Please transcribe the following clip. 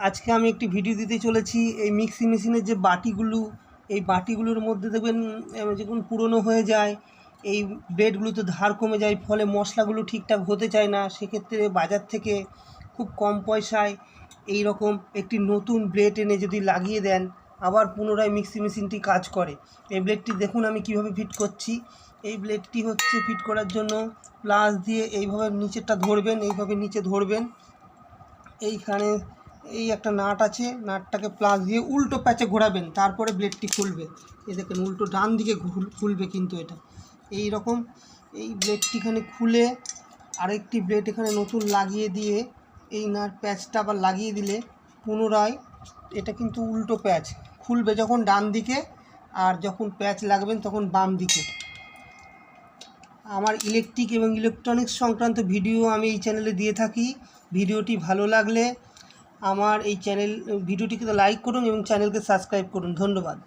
আজকে আমি একটি ভিডিও দিতে চলেছি। এই মিক্সি মেশিনের যে বাটিগুলো, এই বাটিগুলোর মধ্যে দেখবেন যখন পুরনো হয়ে যায় এই ব্লেডগুলোতে ধার কমে যায়, ফলে মশলাগুলো ঠিকঠাক হতে চায় না। সেক্ষেত্রে বাজার থেকে খুব কম পয়সায় এই রকম একটি নতুন ব্লেড এনে যদি লাগিয়ে দেন, আবার পুনরায় মিক্সি মেশিনটি কাজ করে। এই ব্লেডটি দেখুন আমি কিভাবে ফিট করছি। এই ব্লেডটি হচ্ছে ফিট করার জন্য প্লাস দিয়ে এইভাবে নিচেরটা ধরবেন, এইভাবে নিচে ধরবেন। এইখানে এই একটা নাট আছে, নাটটাকে প্লাস দিয়ে উল্টো প্যাচে ঘোরাবেন, তারপরে ব্লেডটি খুলবে। এই দেখেন উল্টো ডান দিকে খুলবে, কিন্তু এটা এই রকম। এই ব্লেডটিখানে খুলে আরেকটি ব্লেড এখানে নতুন লাগিয়ে দিয়ে এই নাট প্যাচটা আবার লাগিয়ে দিলে পুনরায় এটা কিন্তু উল্টো প্যাচ খুলবে যখন ডান দিকে, আর যখন প্যাচ লাগবেন তখন বাম দিকে। আমার ইলেকট্রিক এবং ইলেকট্রনিক্স সংক্রান্ত ভিডিও আমি এই চ্যানেলে দিয়ে থাকি। ভিডিওটি ভালো লাগলে আমার এই ভিডিওটিকে লাইক করুন এবং চ্যানেলকে সাবস্ক্রাইব করুন। ধন্যবাদ।